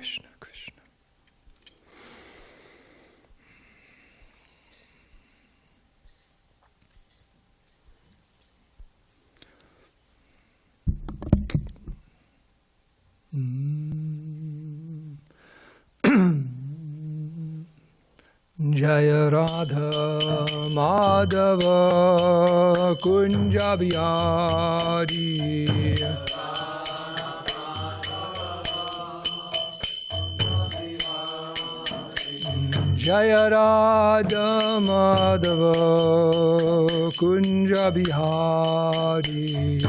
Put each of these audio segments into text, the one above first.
Krishna, Krishna. Jaya Radha Madhava Kunja Bihari Jaya Radha Madhava Kunja Bihari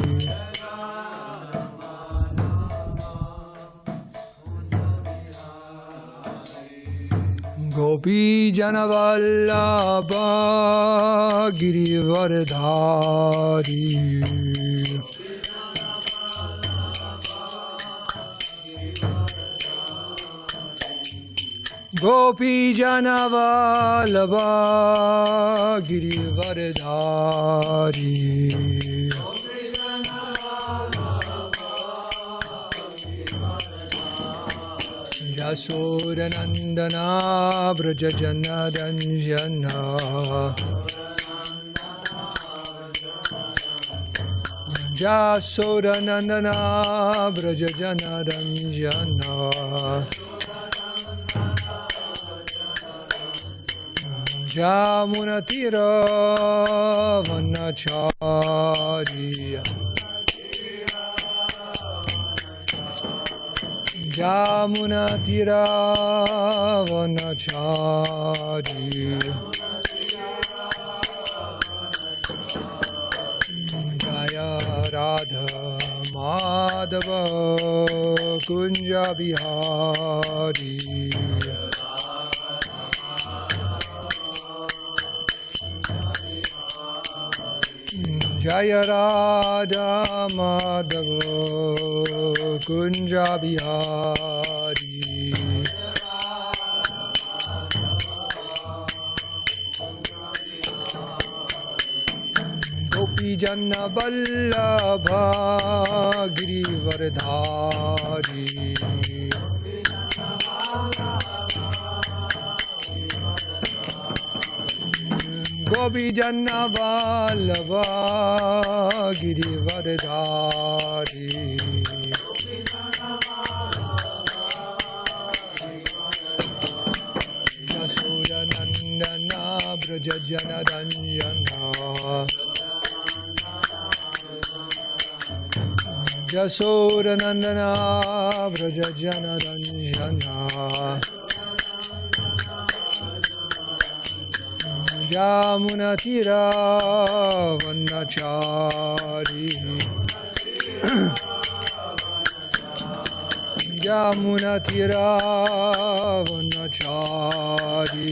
Gopi Janavallabha Girivardhari Gopi Janavallabha Girivardhari Yasodanandana Braja Janaranjana Yasodanandana Braja Janaranjana Jamunatira Vanachariya Jamuna Tira Vanachari Jaya Radha Madhava Kunja Bihari Jaya Radha Madhava Kunja Bihari Gopi Janna Vallabha Girivardhari Gopi Janna Vallabha Girivardhari Yasodanandana Braja Janaranjana Yasodanandana Braja Janaranjana Jamunatira Vanachari Jamunatira Vanachari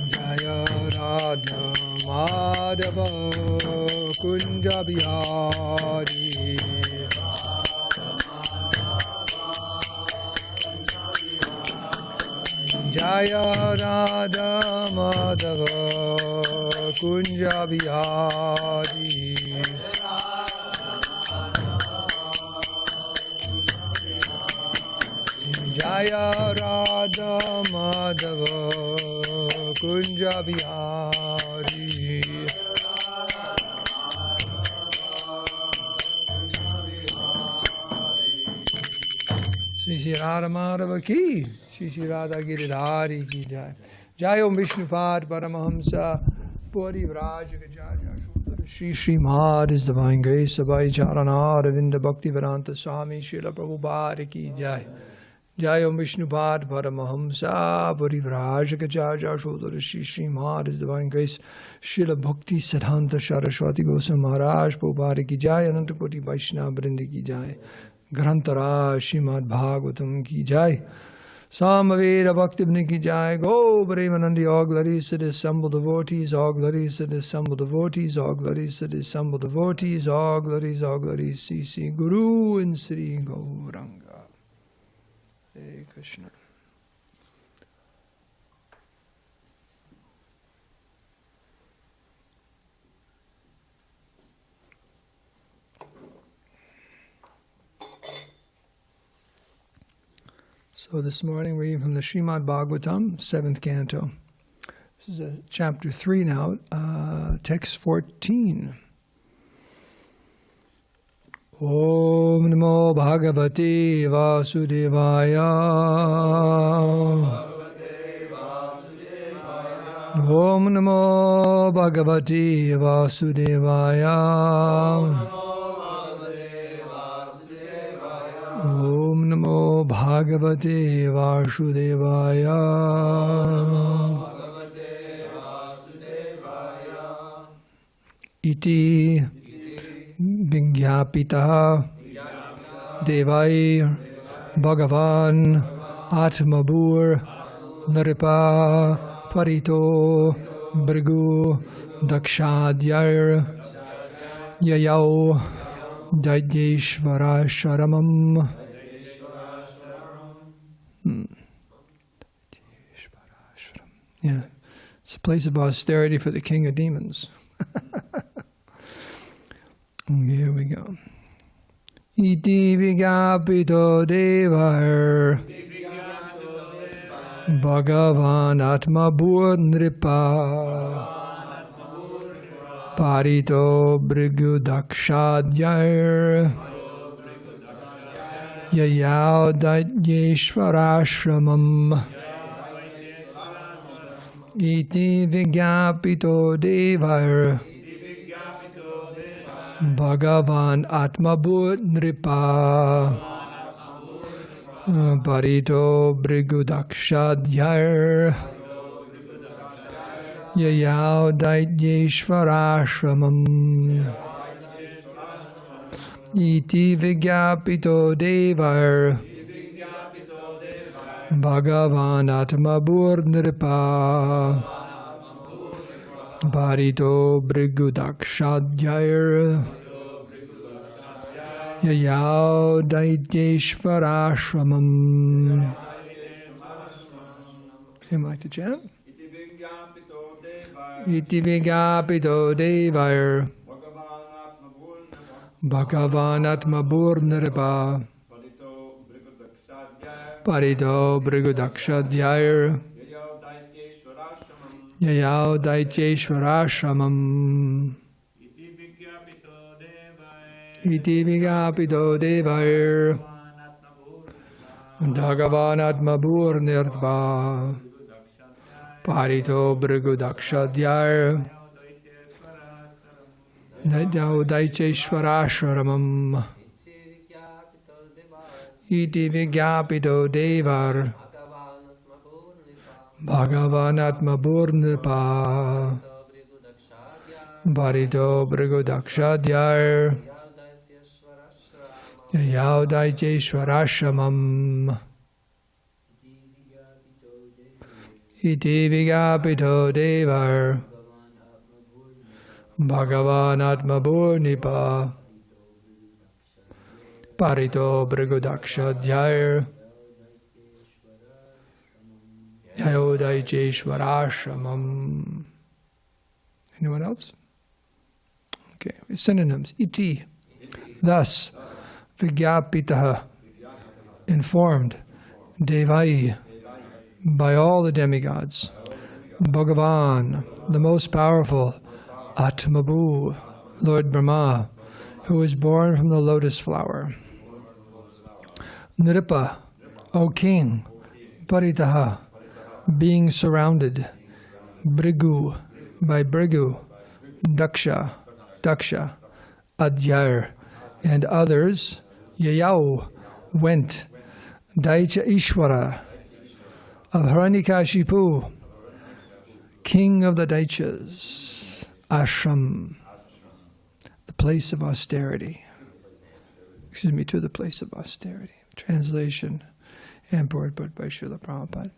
Jaya Radha Madhava Kunja Bihari Jaya Radha Madhava Kunja Bihari Jaya Radha Madhava Kunja Bihari Shri Radha Madhava ki Shri Radha Giridhari ki jai. Jai Om Vishnupad Paramahamsa Puri Vraja Gajaja Shri Srimad His Divine Grace Abhay Charana Ravinda Bhakti Vedanta Swami Srila Prabhupada ki jai. Jai Om Vishnupad Paramahamsa Puri Vraja Gajaja Shri Srimad His Divine Grace Srila Bhakti Siddhanta Saraswati Goswami Maharaj Prabhupada ki jai. Anantapuri Vaishnava Vrindi ki jai. Grantara Srimad Bhagavatam ki jai. Samaveda Bhaktivinoda ki jai. Go Premanandi, all glories to the assembled devotees, all glories to the assembled devotees, all glories to the assembled devotees, all glories, CC Guru and Sri Gauranga. Hare Krishna. So this morning we're reading from the Srimad Bhagavatam, 7th canto. This is chapter 3 now, text 14. Om Namo Bhagavate Vasudevaya. Om Namo Bhagavate Vasudevaya. Om Namo Bhagavate Vasudevaya. Iti Vigyapita Devai Bhagavan Atmabur Nripa Parito Brigu Dakshadhyar Yayau Daitya Sharamam. Yeah, it's a place of austerity for the king of demons. Here we go. Iti Vigapito Devar Bhagavan Atmabur Nripa Parito Brigu Dakshadhyar Yayau Daityeshvarashramam. Iti Vigyapito Devar Bhagavan Atmabhut Nripa Parito Brigudakshadhyar Yayau Daityeshvarashramam. Iti Vigyapito Devar Bhagavan Atmabhut Nripa Parito Brigudakshadhyar Yayau Daityeshvarashramam. Am I to chant? Iti Vigapito Devar Bhagavan Atmabhut Nripa Parito Brigudakshadhyar Yayau Daityeshvarashramam. Iti Vigapito Devar Bhagavan Atmabhut Nripa Parito Brigudakshadhyar Yayau Daityeshvarashramam. Iti Vigyapito Devar Bhagavan Atmabhut Nripa Parito Brigudakshadhyar Yayau Daityeshvarashramam. Iti Vigapito Devar Bhagavan Atmabhut Nripa Parito Brigudakshadhyar Yayau Daityeshvarashramam. Anyone else? Okay, synonyms. Iti, thus, Vigyapitaha, informed, Devai, by all the demigods, Bhagavan, the most powerful, Atmabhu, Lord Brahma, who was born from the lotus flower. Nripa, O king, Paritaha, being surrounded, Brigu, by Brigu, Daksha, Adhyar, and others, Yayau, went, Daitya Ishvara, of Hiraṇyakaśipu, king of the Daityas, Ashram, the place of austerity. To the place of austerity. Translation and purport by Srila Prabhupada.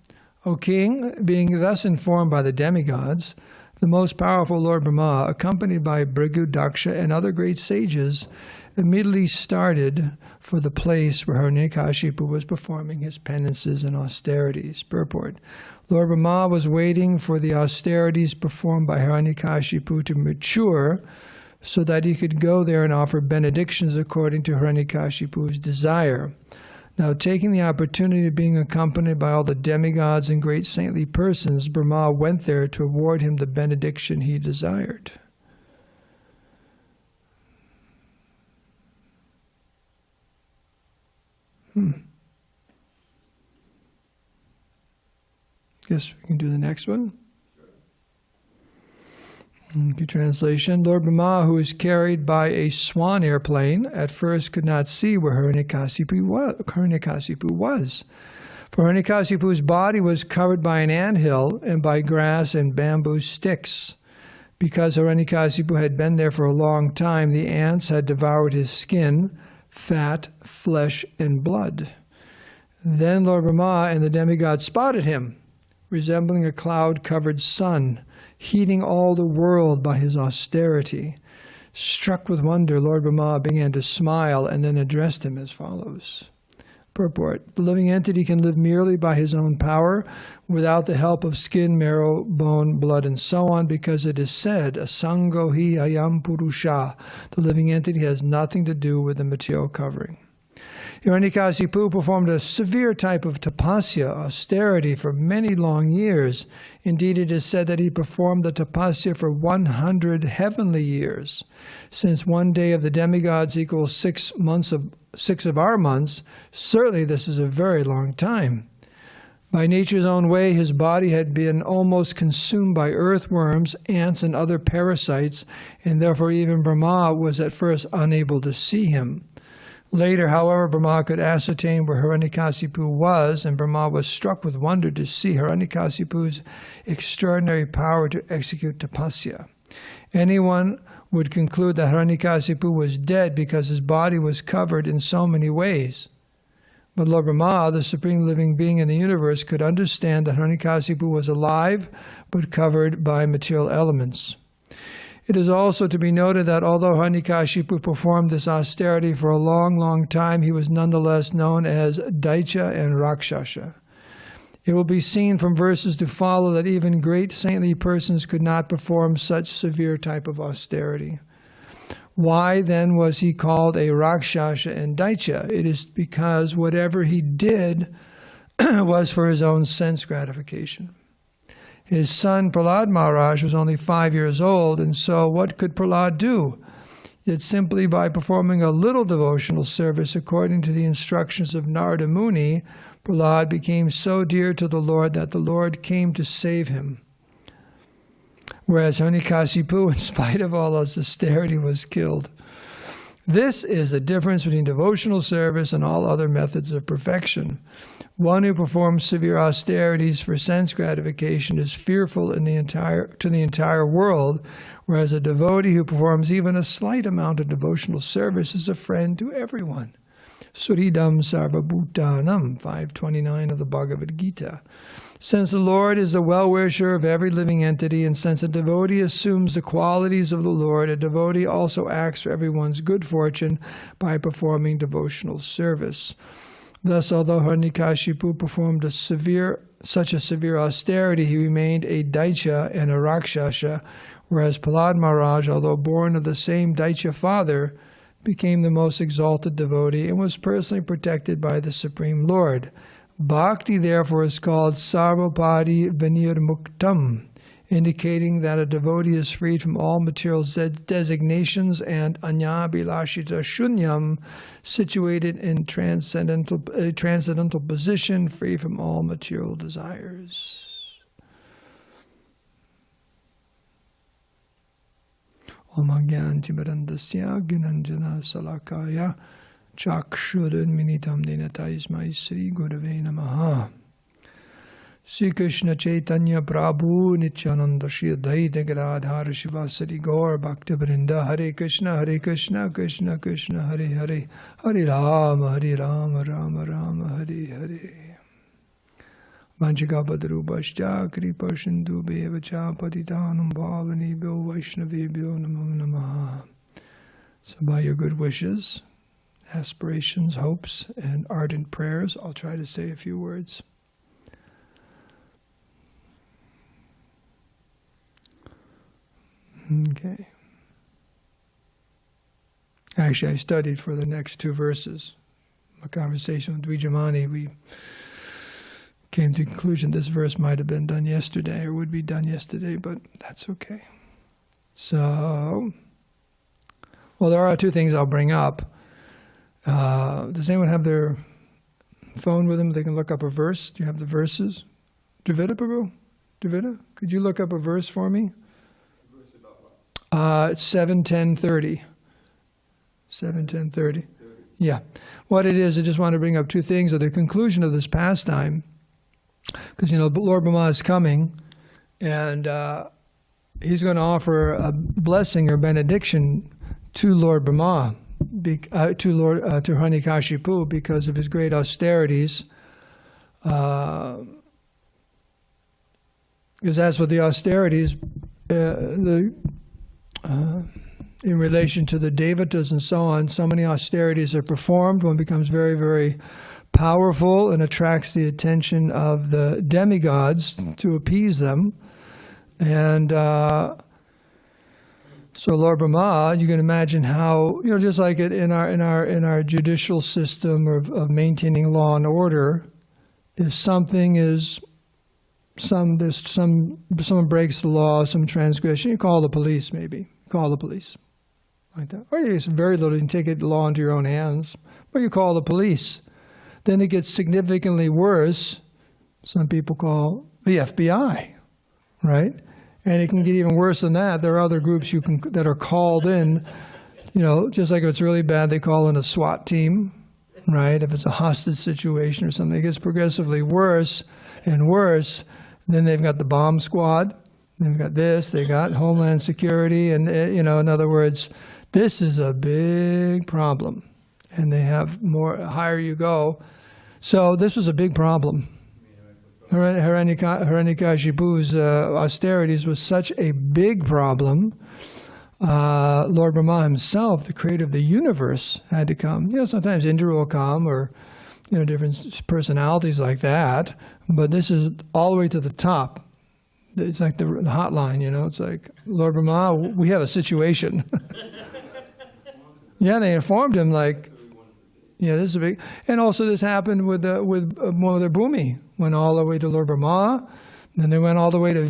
O king, being thus informed by the demigods, the most powerful Lord Brahma, accompanied by Brigu, Daksha, and other great sages, immediately started for the place where Hiraṇyakaśipu was performing his penances and austerities. Purport. Lord Brahma was waiting for the austerities performed by Hiraṇyakaśipu to mature so that he could go there and offer benedictions according to Hiraṇyakāśipu's desire. Now, taking the opportunity of being accompanied by all the demigods and great saintly persons, Brahma went there to award him the benediction he desired. Guess we can do the next one. Okay, translation. Lord Brahma, who was carried by a swan airplane, at first could not see where Hiraṇyakaśipu was. For Hiraṇyakasipu's body was covered by an anthill and by grass and bamboo sticks. Because Hiraṇyakasipu had been there for a long time, the ants had devoured his skin, fat, flesh, and blood. Then Lord Brahma and the demigod spotted him, resembling a cloud-covered sun, heating all the world by his austerity. Struck with wonder, Lord Brahma began to smile and then addressed him as follows. Purport. The living entity can live merely by his own power, without the help of skin, marrow, bone, blood, and so on, because it is said, Asango hi ayam purusha. The living entity has nothing to do with the material covering. Hiraṇyakasipu performed a severe type of tapasya, austerity, for many long years. Indeed, it is said that he performed the tapasya for 100 heavenly years. Since one day of the demigods equals 6 of our months, certainly this is a very long time. By nature's own way, his body had been almost consumed by earthworms, ants, and other parasites, and therefore even Brahma was at first unable to see him. Later, however, Brahma could ascertain where Hiraṇyakasipu was, and Brahma was struck with wonder to see Hiraṇyakasipu's extraordinary power to execute tapasya. Anyone would conclude that Hiraṇyakasipu was dead because his body was covered in so many ways. But Lord Brahma, the supreme living being in the universe, could understand that Hiraṇyakasipu was alive but covered by material elements. It is also to be noted that although Hiraṇyakashipu performed this austerity for a long, long time, he was nonetheless known as Daitya and Rākṣasa. It will be seen from verses to follow that even great saintly persons could not perform such severe type of austerity. Why then was he called a Rākṣasa and Daitya? It is because whatever he did was for his own sense gratification. His son Prahlāda Maharaj was only 5 years old, and so what could Prahlāda do? Yet simply by performing a little devotional service according to the instructions of Nārada Muni, Prahlāda became so dear to the Lord that the Lord came to save him. Whereas Hiraṇyakasipu, in spite of all his austerity, was killed. This is the difference between devotional service and all other methods of perfection. One who performs severe austerities for sense gratification is fearful to the entire world, whereas a devotee who performs even a slight amount of devotional service is a friend to everyone. suhṛdaṁ sarva-bhūtānām, 529 of the Bhagavad Gita. Since the Lord is the well-wisher of every living entity, and since a devotee assumes the qualities of the Lord, a devotee also acts for everyone's good fortune by performing devotional service. Thus, although Hiraṇyakashipu performed such a severe austerity, he remained a Daitya and a Rākṣasa, whereas Prahlāda Maharaj, although born of the same Daitya father, became the most exalted devotee and was personally protected by the Supreme Lord. Bhakti, therefore, is called sarva-bhūtānām, indicating that a devotee is freed from all material designations and aññābhilāshita shunyam, situated in a transcendental position, free from all material desires. Om Ajñāntimirandasya Gnanjana Salakaya Chakshurunminitam Dinatāismai Sri Gurave Namaha. Sri Krishna Chaitanya Prabhu Nityananda Shri Advaita Gadadhara Shivasari Gaur Bhaktivinoda. Hare Krishna Krishna Krishna Hare Hare, Hare Rama Rama Rama Hare Hare. Vanchikāpatarūpaśca kripasindubheva-ca patitānam bhavanebhyo vaishnavebhyo namo namaha. So by your good wishes, aspirations, hopes, and ardent prayers, I'll try to say a few words. Okay. Actually, I studied for the next two verses. a conversation with Dvijamani, we came to the conclusion this verse might have been done yesterday or would be done yesterday, but that's okay. So, well, there are two things I'll bring up. Does anyone have their phone with them? They can look up a verse. Do you have the verses? Dravida, Prabhu? Dravida, could you look up a verse for me? Verse about what? It's 7:10:30. 7:10:30. Yeah. What it is, I just want to bring up two things at the conclusion of this pastime. Because, Lord Brahma is coming, and he's going to offer a blessing or benediction to Lord Brahma, to Hiraṇyakaśipu, because of his great austerities. Because that's what the austerities, in relation to the devatas and so on, so many austerities are performed. One becomes very, very powerful and attracts the attention of the demigods to appease them. And so Lord Brahma, you can imagine how, just like it in our judicial system of maintaining law and order, if something is someone breaks the law, some transgression, you call the police. Maybe call the police, like that. Or it's very little. You can take the law into your own hands, but you call the police. Then it gets significantly worse. Some people call the FBI, right? And it can get even worse than that. There are other groups that are called in, just like if it's really bad, they call in a SWAT team, right? If it's a hostage situation or something, it gets progressively worse and worse. Then they've got the bomb squad. They've got this. They got Homeland Security, and in other words, this is a big problem. And they have more. Higher you go. So this was a big problem. Hiraṇyakāśipu's austerities was such a big problem. Lord Brahma himself, the creator of the universe, had to come. Sometimes Indra will come, or different personalities like that. But this is all the way to the top. It's like the hotline. It's like, Lord Brahma, we have a situation. Yeah, they informed him like. This is a big, and also this happened with Mother Bhumi. Went all the way to Lord Brahma, then they went all the way to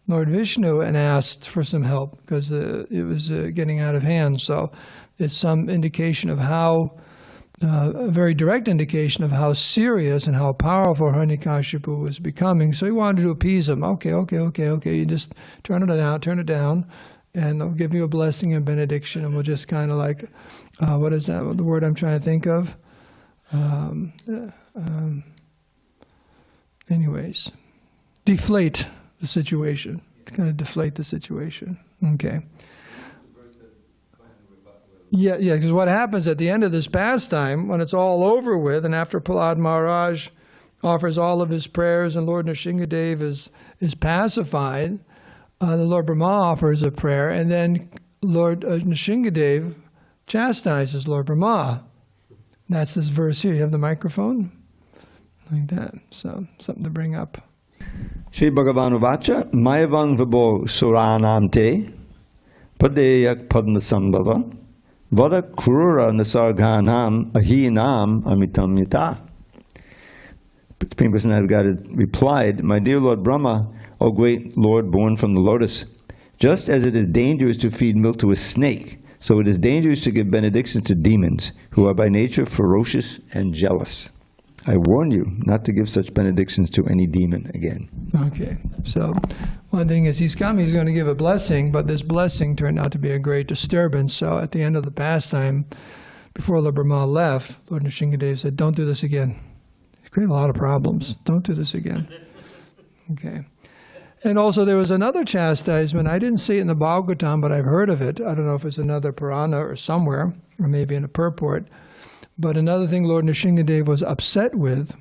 Lord Vishnu, and asked for some help because it was getting out of hand. So it's some indication of how, a very direct indication of how serious and how powerful Hiraṇyakāśipu was becoming. So he wanted to appease him. Okay. You just turn it down, and they'll give you a blessing and benediction, and we'll just kind of like. What is that? The word I'm trying to think of? Anyways, deflate the situation. Kind of deflate the situation. Okay. Yeah. Because what happens at the end of this pastime, when it's all over with, and after Prahlāda Maharaj offers all of his prayers, and Lord Nrsimhadev is pacified, the Lord Brahma offers a prayer, and then Lord Nrsimhadev chastises Lord Brahma. That's this verse here. You have the microphone? Like that. So, something to bring up. Shri Bhagavan Uvacha, Mayavang Vibho Suhṛdaṁ te, Padeyak Padmasambhava, Vada Krura Nasarghanam Ahinam Amitam Yata. Supreme Personality replied, My dear Lord Brahma, O great Lord born from the lotus, just as it is dangerous to feed milk to a snake, so it is dangerous to give benedictions to demons, who are by nature ferocious and jealous. I warn you not to give such benedictions to any demon again. Okay, so one thing is he's going to give a blessing, but this blessing turned out to be a great disturbance. So at the end of the pastime, before Lord Brahma left, Lord Nrsimhadev said, don't do this again. It's created a lot of problems. Don't do this again. Okay. And also there was another chastisement. I didn't see it in the Bhagavatam, but I've heard of it. I don't know if it's another Purana or somewhere, or maybe in a purport. But another thing Lord Nrsimhadev was upset with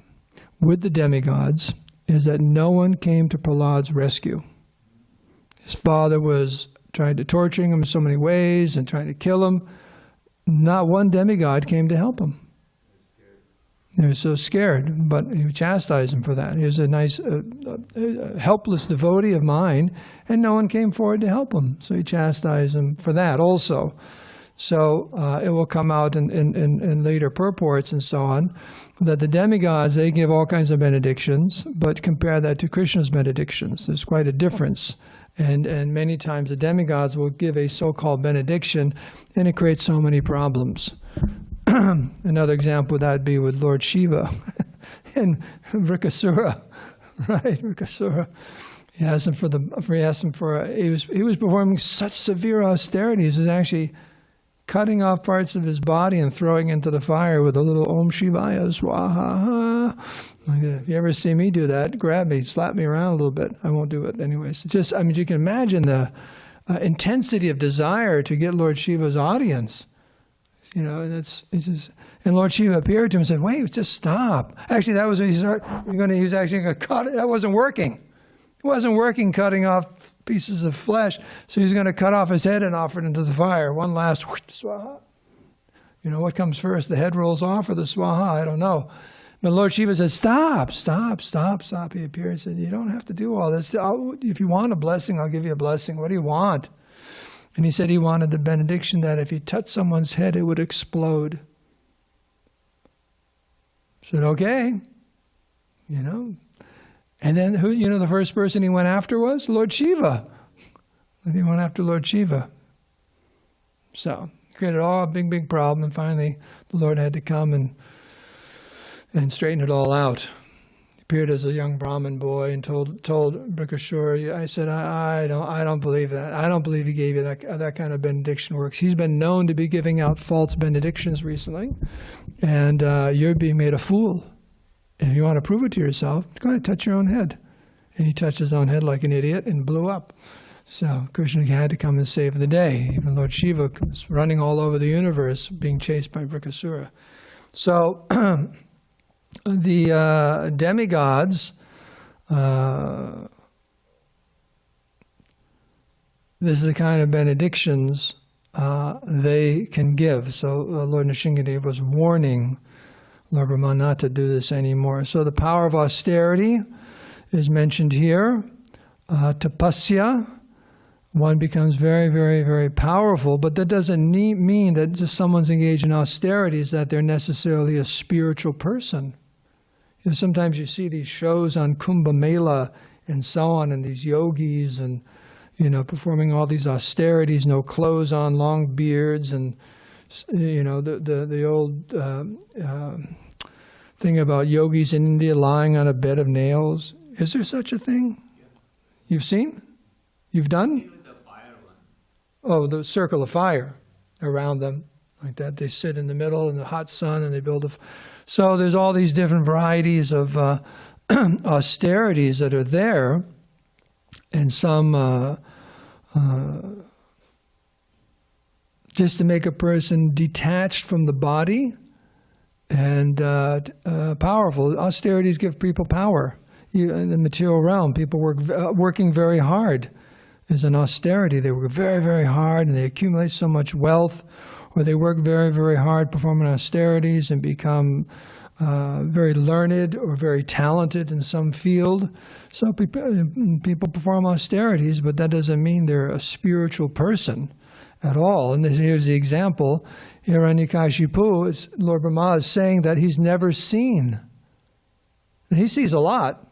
the demigods, is that no one came to Prahlāda's rescue. His father was trying to torture him in so many ways and trying to kill him. Not one demigod came to help him. They were so scared, but he chastised him for that. He was a nice, helpless devotee of mine, and no one came forward to help him. So he chastised him for that also. So it will come out in later purports and so on, that the demigods, they give all kinds of benedictions, but compare that to Krishna's benedictions. There's quite a difference. And many times the demigods will give a so-called benediction, and it creates so many problems. Another example would that be with Lord Shiva and Vrikasura, right? Vrikasura. He was performing such severe austerities. He was actually cutting off parts of his body and throwing into the fire with a little Om Shivaya Swaha. If you ever see me do that, grab me, slap me around a little bit. I won't do it anyways. Just, I mean, you can imagine the intensity of desire to get Lord Shiva's audience. You know, and it's just, and Lord Shiva appeared to him and said, "Wait, just stop." Actually, that was when he started. He was actually going to cut it. That wasn't working. It wasn't working, cutting off pieces of flesh. So he's going to cut off his head and offer it into the fire. One last swaha. You know, what comes first? The head rolls off or the swaha? I don't know. But Lord Shiva said, "Stop, stop, stop, stop." He appeared and said, "You don't have to do all this. If you want a blessing, I'll give you a blessing. What do you want?" And he said he wanted the benediction that if he touched someone's head, it would explode. I said, "Okay." You know. And then who, you know, the first person he went after was Lord Shiva. And he went after Lord Shiva. So, created all a big problem, and finally the Lord had to come and straighten it all out. He appeared as a young Brahmin boy and told Vrikasura, I said, I don't believe that. I don't believe he gave you that kind of benediction works. He's been known to be giving out false benedictions recently, and you're being made a fool. And if you want to prove it to yourself, go ahead, touch your own head. And he touched his own head like an idiot and blew up. So Krishna had to come and save the day. Even Lord Shiva was running all over the universe, being chased by Vrikasura. So the demigods, this is the kind of benedictions they can give. So Lord Nrsimhadev was warning Lord Brahma not to do this anymore. So the power of austerity is mentioned here. Tapasya, one becomes very, very, very powerful, but that doesn't mean that just someone's engaged in austerities that they're necessarily a spiritual person. You know, sometimes you see these shows on Kumbh Mela and so on, and these yogis and, you know, performing all these austerities, no clothes on, long beards, and you know, the old thing about yogis in India lying on a bed of nails. Is there such a thing? You've seen? You've done? The fire one. Oh, the circle of fire around them, like that. They sit in the middle in the hot sun and they build a... So there's all these different varieties of austerities that are there, and some just to make a person detached from the body and powerful. Austerities give people power. In the material realm, people working very hard is an austerity. They work very, very hard and they accumulate so much wealth, or they work very, very hard performing austerities and become very learned or very talented in some field. So people perform austerities, but that doesn't mean they're a spiritual person at all. And here's the example. Hiraṇyakaśipu, Lord Brahma is saying that he's never seen. And he sees a lot.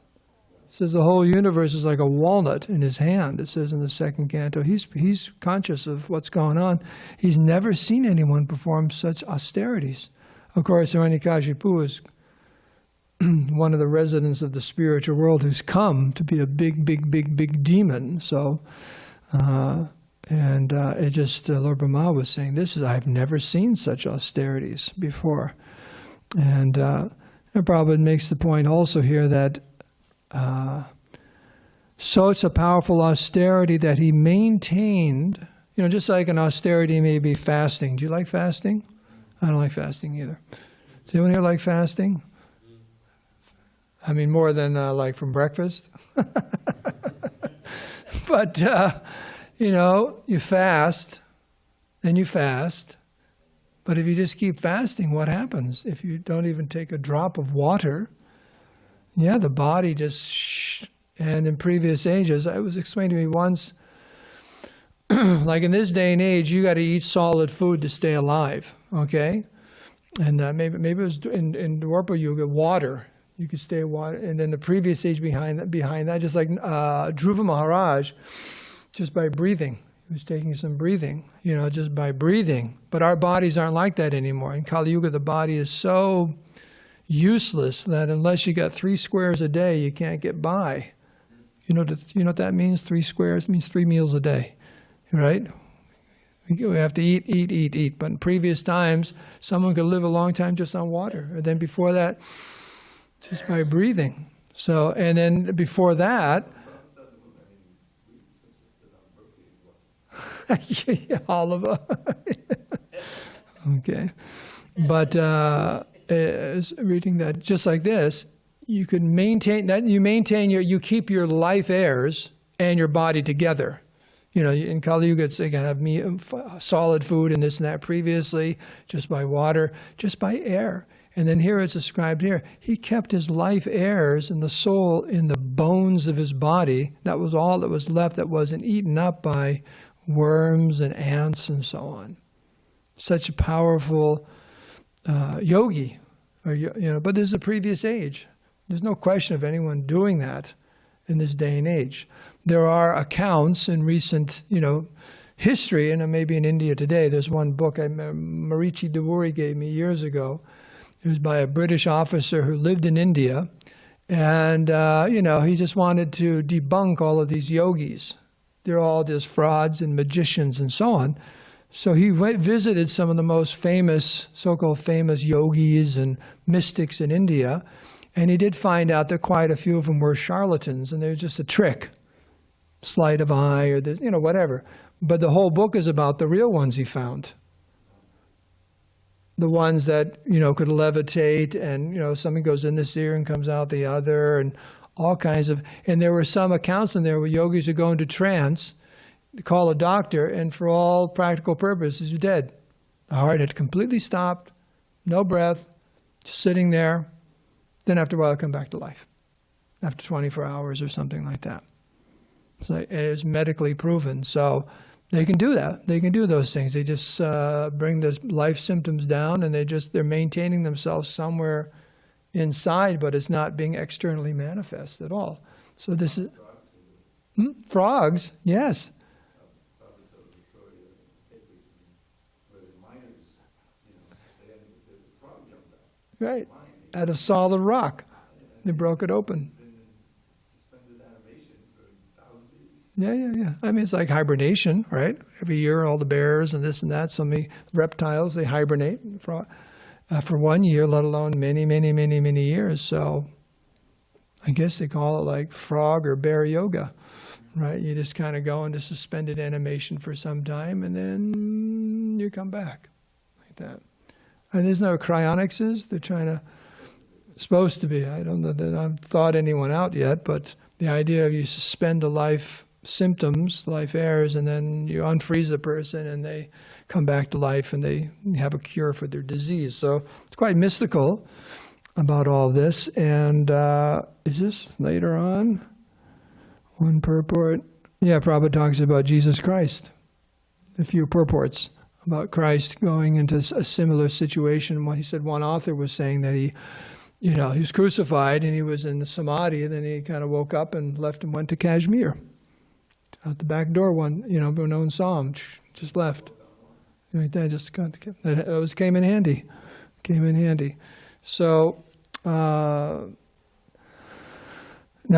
It says the whole universe is like a walnut in his hand. It says in the second canto. He's conscious of what's going on. He's never seen anyone perform such austerities. Of course, Hiraṇyakaśipu is one of the residents of the spiritual world who's come to be a big demon. So, it just, Lord Brahma was saying, I've never seen such austerities before. And Prabhupada makes the point also here that so it's a powerful austerity that he maintained, you know, just like an austerity may be fasting. Do you like fasting? I don't like fasting either. Does anyone here like fasting? I mean, more than like from breakfast? But, you know, you fast, and you fast, but if you just keep fasting, what happens? If you don't even take a drop of water, the body just, and in previous ages, it was explained to me once, like in this day and age, you got to eat solid food to stay alive, okay? And maybe it was in Dwapara Yuga, water. You could stay water. And then the previous age behind that, just like Dhruva Maharaj, just by breathing. He was taking some breathing, just by breathing. But our bodies aren't like that anymore. In Kali Yuga, the body is so useless that unless you got 3 squares a day, you can't get by. You know what that means? 3 squares means 3 meals a day, right? We have to eat. But in previous times, someone could live a long time just on water. And then before that, just by breathing. So, and then before that, yeah, Oliver. Okay. But reading that just like this, you can maintain that. You keep your life heirs and your body together. In Kali Yuga, they can have meat, solid food and this and that previously, just by water, just by air. And then here it's described here, he kept his life heirs and the soul in the bones of his body. That was all that was left that wasn't eaten up by worms and ants and so on. Such a powerful yogi. But this is a previous age. There's no question of anyone doing that in this day and age. There are accounts in recent, history, and maybe in India today. There's one book Marichi Devori gave me years ago. It was by a British officer who lived in India, and he just wanted to debunk all of these yogis. They're all just frauds and magicians and so on. So he visited some of the most famous, so-called famous yogis and mystics in India. And he did find out that quite a few of them were charlatans, and they were just a trick, sleight of eye, or whatever. But the whole book is about the real ones he found. The ones that, could levitate, and, something goes in this ear and comes out the other, and all kinds of, and there were some accounts in there where yogis would go into trance, call a doctor, and for all practical purposes, you're dead. The heart had completely stopped, no breath, just sitting there. Then after a while, come back to life, after 24 hours or something like that. So it is medically proven. So they can do that. They can do those things. They just bring the life symptoms down, and they're maintaining themselves somewhere inside, but it's not being externally manifest at all. So this is frogs. Yes. Right. Out of solid rock. They broke it open. Yeah. I mean, it's like hibernation, right? Every year, all the bears and this and that, so many reptiles, they hibernate for 1 year, let alone many, many, many, many years. So I guess they call it like frog or bear yoga, right? You just kind of go into suspended animation for some time, and then you come back like that. And isn't that what cryonics is? They're supposed to be. I don't know that I've thought anyone out yet, but the idea of you suspend the life symptoms, life airs, and then you unfreeze the person and they come back to life and they have a cure for their disease. So it's quite mystical about all this. And is this later on? One purport. Yeah, Prabhupada talks about Jesus Christ. A few purports about Christ going into a similar situation. He said one author was saying that he was crucified and he was in the samadhi, and then he kind of woke up and left and went to Kashmir. Out the back door, no one saw him, just left. Right there, it came in handy. So, now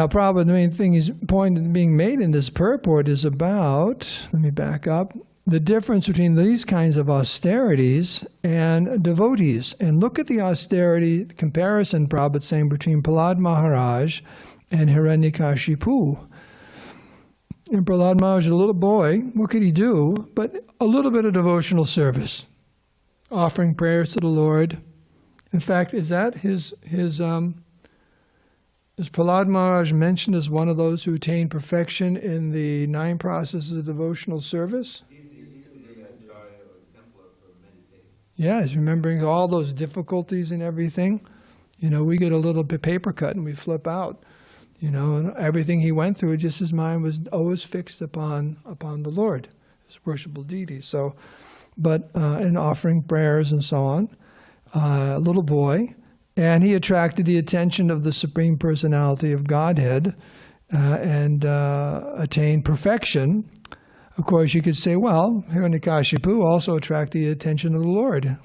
probably the main thing point being made in this purport is about, let me back up, the difference between these kinds of austerities and devotees. And look at the austerity comparison Prabhupada saying between Prahlāda Maharaj and Hiraṇyakaśipu. And Prahlāda Maharaj, a little boy, what could he do? But a little bit of devotional service, offering prayers to the Lord. In fact, is Prahlāda Maharaj mentioned as one of those who attained perfection in the 9 processes of devotional service? Yeah, he's remembering all those difficulties and everything. We get a little bit paper cut and we flip out. And everything he went through, just his mind was always fixed upon the Lord. his worshipable deity. So, but in offering prayers and so on, a little boy, and he attracted the attention of the Supreme Personality of Godhead and attained perfection. Of course, you could say, well, Hiraṇyakaśipu also attracted the attention of the Lord,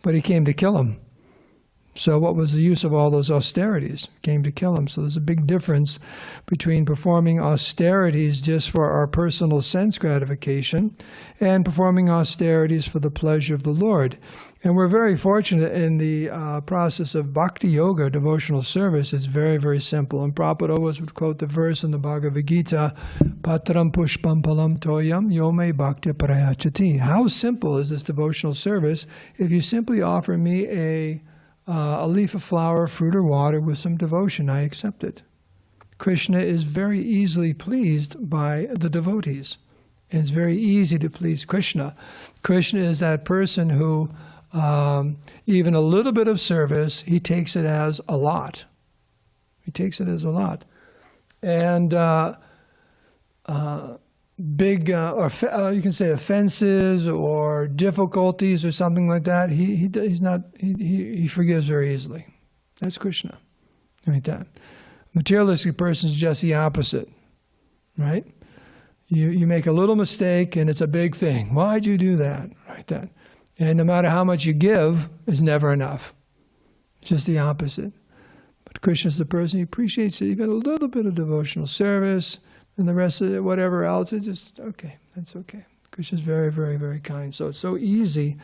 but he came to kill him. So what was the use of all those austerities? Came to kill him. So there's a big difference between performing austerities just for our personal sense gratification and performing austerities for the pleasure of the Lord. And we're very fortunate in the process of Bhakti Yoga, devotional service. It's very, very simple. And Prabhupada always would quote the verse in the Bhagavad Gita, Patram pushpam palam toyam yome bhakti prayachati. How simple is this devotional service if you simply offer me a leaf of flower, fruit, or water with some devotion? I accept it. Krishna is very easily pleased by the devotees. And it's very easy to please Krishna. Krishna is that person who even a little bit of service, he takes it as a lot. He takes it as a lot. And big, you can say offenses or difficulties or something like that, he forgives very easily. That's Krishna. Right? That materialistic person is just the opposite. Right? You make a little mistake and it's a big thing. Why'd you do that? Right? That. And no matter how much you give, it's never enough. It's just the opposite. But Krishna's the person, he appreciates it. You got a little bit of devotional service, and the rest of it, whatever else, it's just, okay, that's okay. Krishna's very, very, very kind. So it's so easy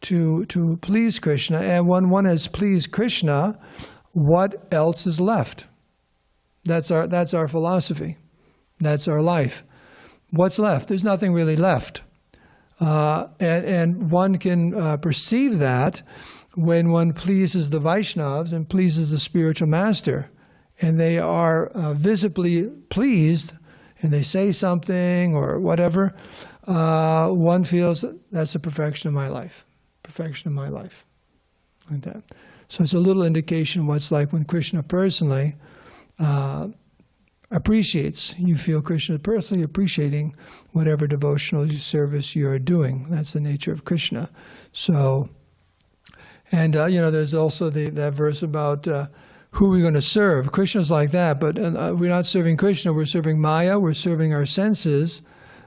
to please Krishna. And when one has pleased Krishna, what else is left? That's our philosophy. That's our life. What's left? There's nothing really left. And one can perceive that when one pleases the Vaishnavas and pleases the spiritual master. And they are visibly pleased, and they say something or whatever, one feels that's the perfection of my life. Perfection of my life. Like that. So it's a little indication of what's like when Krishna personally appreciates. You feel Krishna personally appreciating whatever devotional service you are doing. That's the nature of Krishna. So, and there's also that verse about who we're going to serve. Krishna's like that, but we're not serving Krishna. We're serving Maya. We're serving our senses.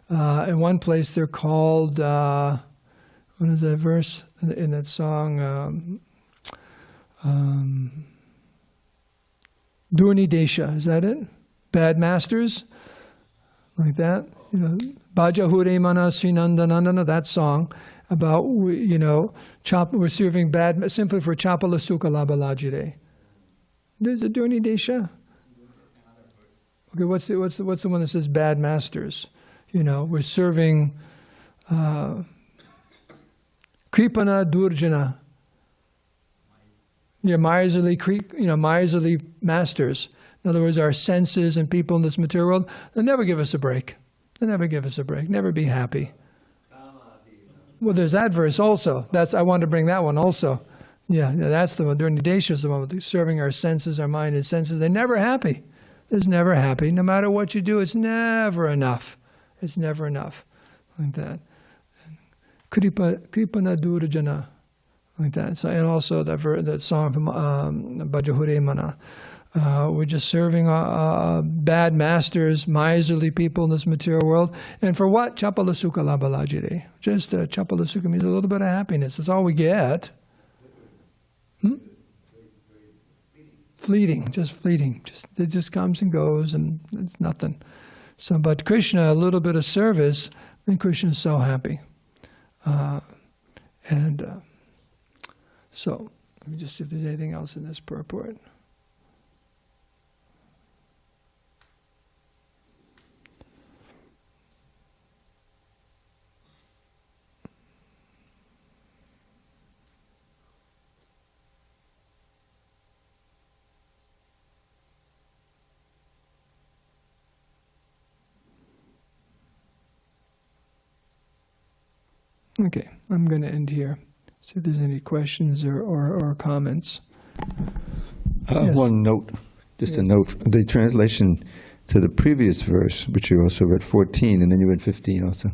In one place, they're called. What is that verse in that song? Durni Desha. Is that it? Bad masters, like that. Bhaja Hure Mana Srinandanandana, that song about, we're serving bad, simply for Chapala Sukha Labha Lajire. There's a Durni Desha. Okay, what's the one that says bad masters? We're serving Kripana Durjana. Yeah, miserly masters. In other words, our senses and people in this material world, they'll never give us a break. They'll never give us a break. Never be happy. Well, there's that verse also. I wanted to bring that one also. Yeah, that's the one. During the Desha, the one serving our senses, our mind and senses. They're never happy. It's never happy. No matter what you do, it's never enough. It's never enough. Like that. Kripana Durjana. Like that. So, and also that song from Bhaja Hure Mana. We're just serving bad masters, miserly people in this material world. And for what? Chapala Sukha Labha Lajire. Just Chapala Sukha means a little bit of happiness. That's all we get. Fleeting, just fleeting. It just comes and goes, and it's nothing. So, but Krishna, a little bit of service, and Krishna is so happy. So, let me just see if there's anything else in this purport. Okay, I'm going to end here. See if there's any questions or comments. Yes. One note, just a note. The translation to the previous verse, which you also read 14, and then you read 15 also.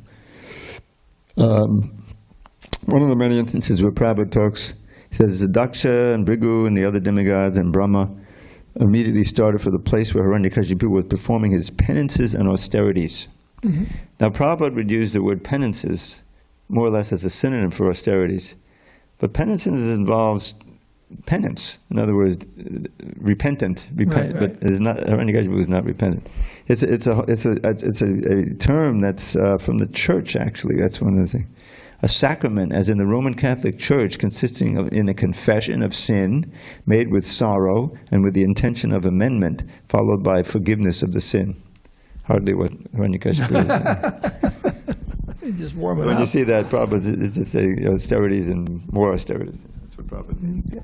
One of the many instances where Prabhupada talks, he says, Daksha and Bhrigu and the other demigods and Brahma immediately started for the place where Hiraṇyakaśipu was performing his penances and austerities. Mm-hmm. Now Prabhupada would use the word penances more or less as a synonym for austerities, but penances involves penance. In other words, repentant. Right. But it's not. Hiraṇyakaśipu was not repentant. It's a term that's from the church. Actually, that's one of the things. A sacrament, as in the Roman Catholic Church, consisting of in a confession of sin made with sorrow and with the intention of amendment, followed by forgiveness of the sin. Hardly what Hiraṇyakaśipu is. He's just warming when up. You see that, probably it's just austerities and more austerities. That's what Prabhupada means. Yeah.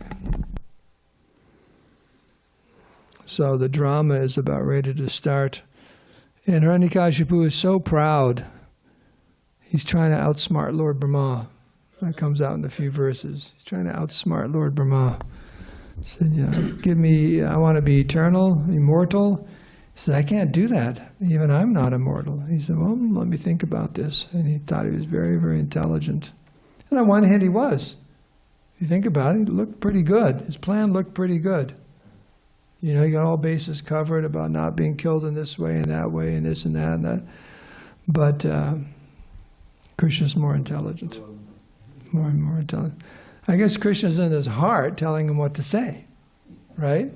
So the drama is about ready to start. And Hiraṇyakaśipu is so proud. He's trying to outsmart Lord Brahma. That comes out in a few verses. He's trying to outsmart Lord Brahma. He said, give me, I want to be eternal, immortal. He said, I can't do that. Even I'm not immortal. He said, well, let me think about this. And he thought he was very, very intelligent. And on one hand, he was. If you think about it, he looked pretty good. His plan looked pretty good. You know, he got all bases covered about not being killed in this way and that way and this and that and that. But Krishna's more intelligent. More and more intelligent. I guess Krishna's in his heart telling him what to say, right?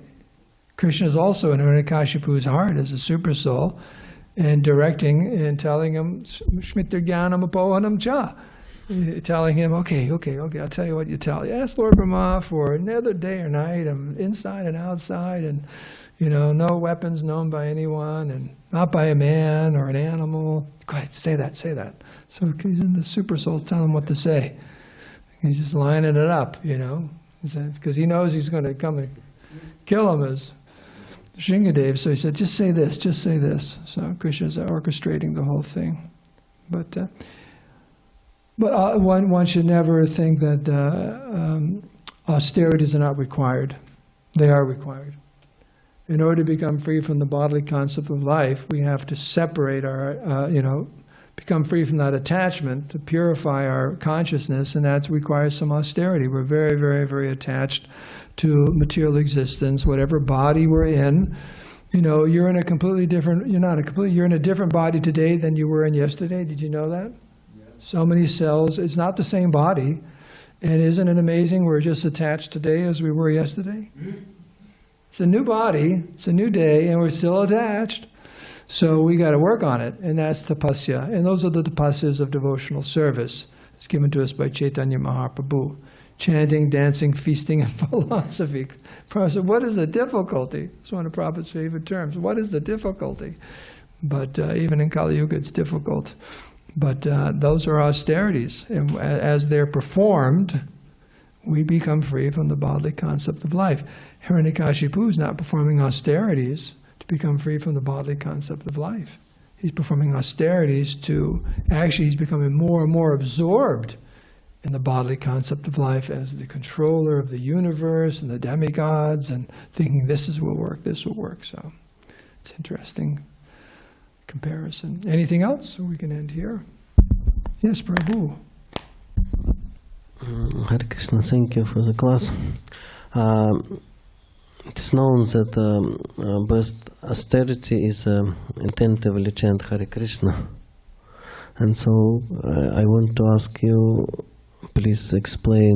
Krishna is also in Hiraṇyakashipu's heart as a super soul and directing and telling him, Shmitir Jnanam Apohanam Cha. Telling him, okay, I'll tell you what you tell. You ask Lord Brahma for another day or night, and inside and outside, and no weapons known by anyone, and not by a man or an animal. Go ahead, say that. So he's in the super souls telling him what to say. He's just lining it up, because he knows he's going to come and kill him as Shringadev. So he said, just say this. So Krishna's orchestrating the whole thing. But one should never think that austerities are not required. They are required. In order to become free from the bodily concept of life, we have to separate our, become free from that attachment, to purify our consciousness, and that requires some austerity. We're very, very, very attached to material existence, whatever body we're in. You're in a completely different, you're in a different body today than you were in yesterday. Did you know that? So many cells, it's not the same body. And isn't it amazing we're just attached today as we were yesterday? It's a new body, it's a new day, and we're still attached. So we got to work on it, and that's tapasya. And those are the tapasyas of devotional service. It's given to us by Chaitanya Mahaprabhu. Chanting, dancing, feasting, and philosophy. Prabhupada said, what is the difficulty? It's one of Prabhupada's favorite terms. What is the difficulty? But even in Kali Yuga, it's difficult. But those are austerities. And as they're performed, we become free from the bodily concept of life. Hiraṇyakashipu is not performing austerities to become free from the bodily concept of life. He's performing austerities to, actually he's becoming more and more absorbed in the bodily concept of life as the controller of the universe and the demigods, and thinking this will work. So it's interesting comparison. Anything else? So we can end here. Yes, Prabhu. Hare Krishna, thank you for the class. It is known that best austerity is attentively chant Hare Krishna. And so I want to ask you, please explain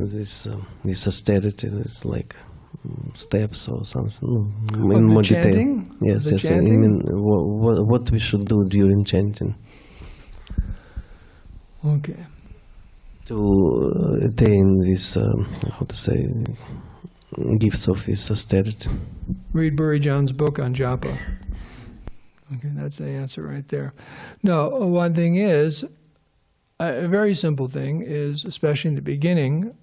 this austerity. It's like steps or something in more detail. Yes. Chanting? I mean, what we should do during chanting. Okay. To attain this, gifts of his austerity. Read Burijan's book on japa. Okay, that's the answer right there. No, one thing is, a very simple thing is, especially in the beginning,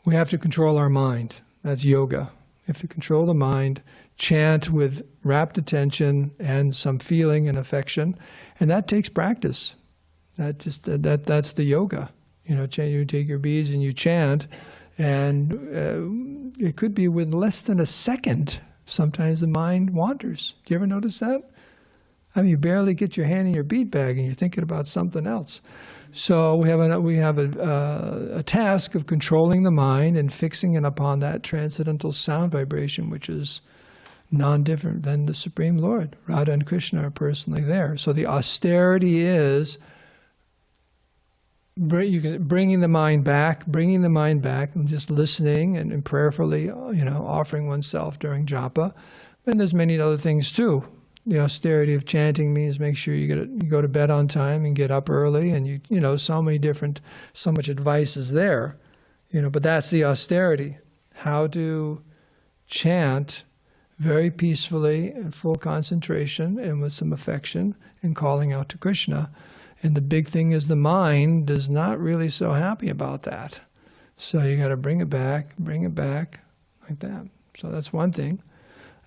we have to control our mind. That's yoga. You have to control the mind, chant with rapt attention and some feeling and affection, and that takes practice. That's the yoga. You take your beads and you chant, and it could be with less than a second. Sometimes the mind wanders. Do you ever notice that? I mean, you barely get your hand in your bead bag and you're thinking about something else. So we have a task of controlling the mind and fixing it upon that transcendental sound vibration, which is non-different than the Supreme Lord. Radha and Krishna are personally there. So the austerity is bringing the mind back, and just listening and prayerfully, offering oneself during japa. And there's many other things too. The austerity of chanting means make sure you go to bed on time and get up early, and so much advice is there, but that's the austerity. How to chant very peacefully and full concentration and with some affection and calling out to Krishna. And the big thing is the mind is not really so happy about that. So you got to bring it back like that. So that's one thing.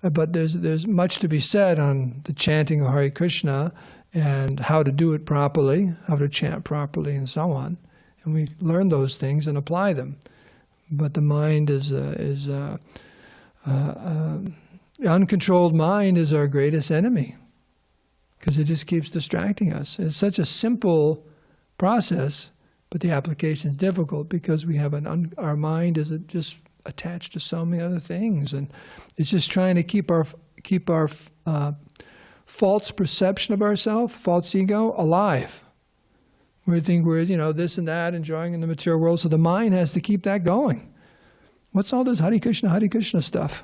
But there's much to be said on the chanting of Hare Krishna and how to do it properly, how to chant properly, and so on. And we learn those things and apply them. But the mind uncontrolled mind is our greatest enemy, because it just keeps distracting us. It's such a simple process, but the application is difficult because we have our mind is just attached to so many other things, and it's just trying to keep our false perception of ourselves, false ego, alive. We think we're this and that, enjoying in the material world, so the mind has to keep that going. What's all this Hare Krishna stuff?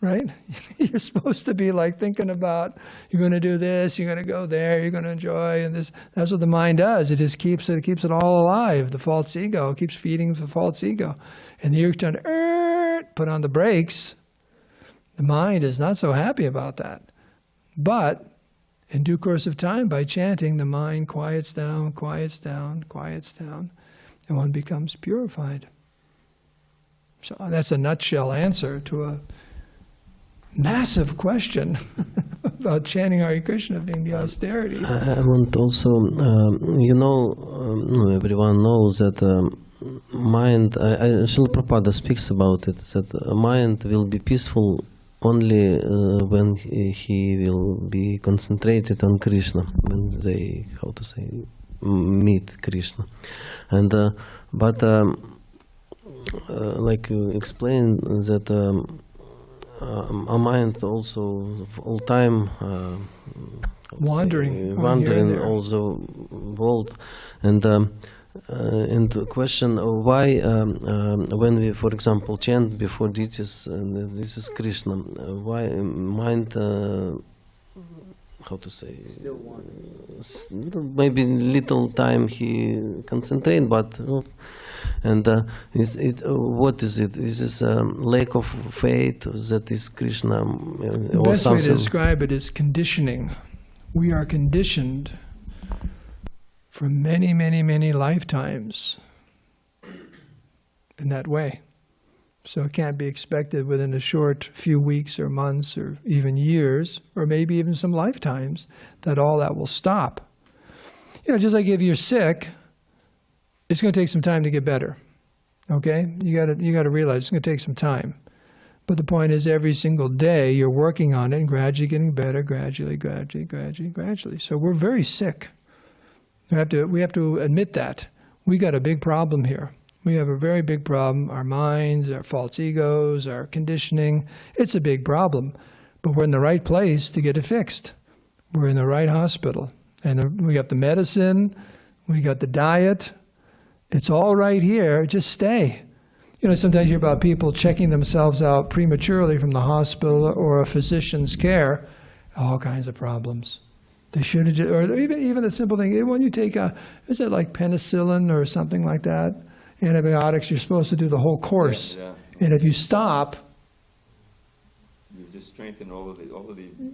Right? You're supposed to be like thinking about, you're going to do this, you're going to go there, you're going to enjoy, and this. That's what the mind does. It just keeps it all alive. The false ego keeps feeding the false ego. And you're trying to put on the brakes. The mind is not so happy about that. But in due course of time, by chanting, the mind quiets down, and one becomes purified. So that's a nutshell answer to a massive question about chanting Hare Krishna being the austerity. I want also, everyone knows that mind, Srila Prabhupada speaks about it, that mind will be peaceful only when he will be concentrated on Krishna, when they, meet Krishna. And like you explained that our mind also all time wandering all the world, and the question of why when we, for example, chant before deities, and this is Krishna, why mind maybe little time he concentrate, but and what is it? Is this a lack of faith that is Krishna? The best way to describe it is conditioning. We are conditioned for many, many, many lifetimes in that way. So it can't be expected within a short few weeks or months or even years, or maybe even some lifetimes, that all that will stop. Just like if you're sick, it's going to take some time to get better. Okay? You got to realize it's going to take some time. But the point is, every single day you're working on it and gradually getting better, gradually. So we're very sick. We have to admit that. We got a big problem here. We have a very big problem. Our minds, our false egos, our conditioning. It's a big problem. But we're in the right place to get it fixed. We're in the right hospital. And we got the medicine, we got the diet. It's all right here. Just stay. Sometimes you hear about people checking themselves out prematurely from the hospital or a physician's care. All kinds of problems. They should have, or even a simple thing. When you take is it like penicillin or something like that? Antibiotics, you're supposed to do the whole course. Yeah. And if you stop, you just strengthen all of the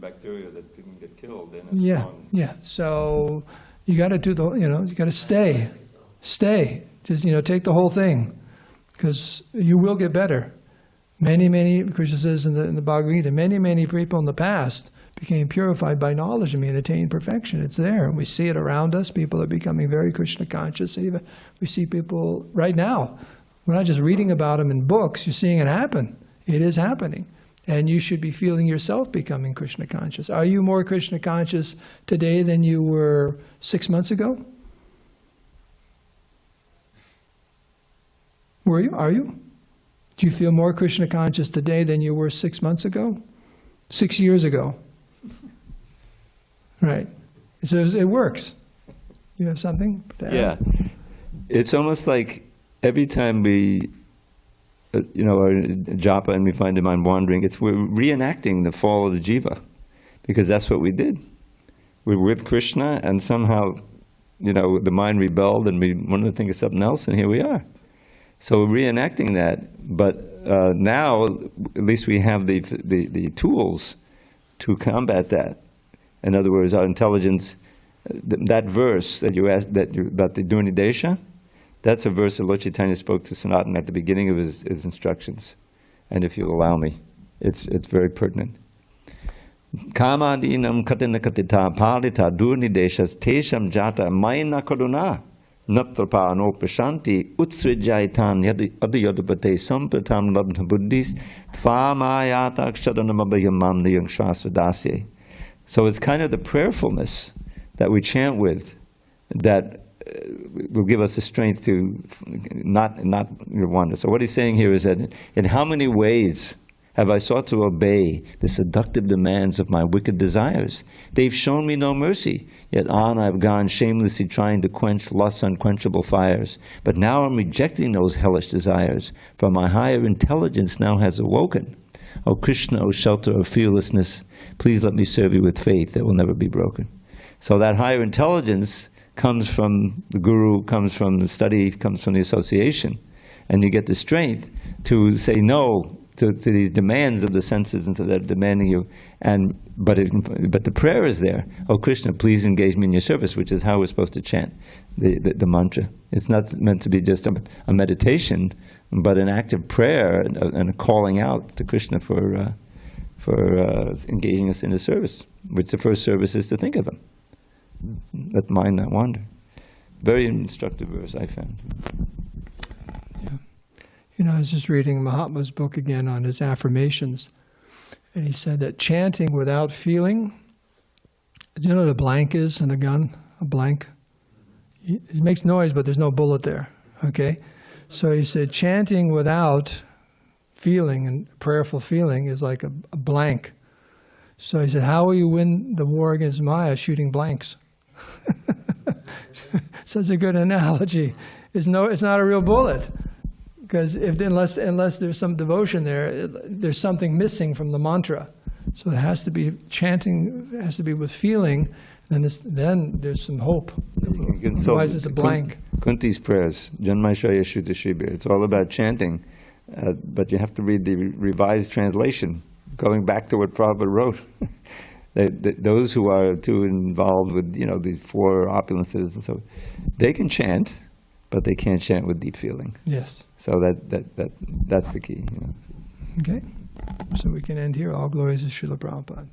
bacteria that didn't get killed. Then it's gone. Yeah. So you got to do you got to stay. Just take the whole thing, because you will get better. Many, Krishna says in the Bhagavad Gita, many people in the past became purified by knowledge of me and attained perfection. It's there, and we see it around us. People are becoming very Krishna conscious. Even we see people right now. We're not just reading about them in books. You're seeing it happen. It is happening, and you should be feeling yourself becoming Krishna conscious. Are you more Krishna conscious today than you were 6 months ago? Were you? Are you? Do you feel more Krishna conscious today than you were 6 months ago? 6 years ago? Right. So it works. You have something to add? Yeah. It's almost like every time we, are japa and we find the mind wandering, we're reenacting the fall of the jiva, because that's what we did. We were with Krishna, and somehow, the mind rebelled, and we wanted to think of something else, and here we are. So we're reenacting that, but now at least we have the tools to combat that. In other words, our intelligence. That verse that you asked about the Durni Desha, that's a verse that Lord Chaitanya spoke to Sanatana at the beginning of his instructions. And if you'll allow me, it's very pertinent. Kamadinam katina katita palita Durni Deshas tesham jata maina karuna natrapa anopashanti utsrijaitan adiyodapate sampatam labdha buddhis tvamayata akshadanamabhayam niyang shasvadasye. So it's kind of the prayerfulness that we chant with that will give us the strength to not wander. So what he's saying here is that in how many ways have I sought to obey the seductive demands of my wicked desires? They've shown me no mercy, yet on I've gone shamelessly trying to quench lust's unquenchable fires. But now I'm rejecting those hellish desires, for my higher intelligence now has awoken. O Krishna, O shelter of fearlessness, please let me serve you with faith that will never be broken. So that higher intelligence comes from the guru, comes from the study, comes from the association. And you get the strength to say no to these demands of the senses and so they're demanding you. But the prayer is there. Oh Krishna, please engage me in your service, which is how we're supposed to chant the mantra. It's not meant to be just a meditation, but an active prayer and a calling out to Krishna for engaging us in his service, which the first service is to think of him. Let mind not wander. Very instructive verse, I found. Yeah. I was just reading Mahatma's book again on his affirmations, and he said that chanting without feeling, you know what a blank is in a gun? A blank? It makes noise, but there's no bullet there, okay? So he said chanting without feeling and prayerful feeling is like a blank. So he said, how will you win the war against Maya? Shooting blanks. So it's a good analogy. It's not a real bullet, because unless there's some devotion there, there's something missing from the mantra. So it has to be chanting, it has to be with feeling, then there's some hope. Otherwise it's a blank. Kunti's prayers, Janmashaya Shuddha Shibir. It's all about chanting, but you have to read the revised translation, going back to what Prabhupada wrote. Those who are too involved with these four opulences and so, they can chant, but they can't chant with deep feeling. Yes. So that's the key. Okay. So we can end here. All glories to Srila Prabhupada.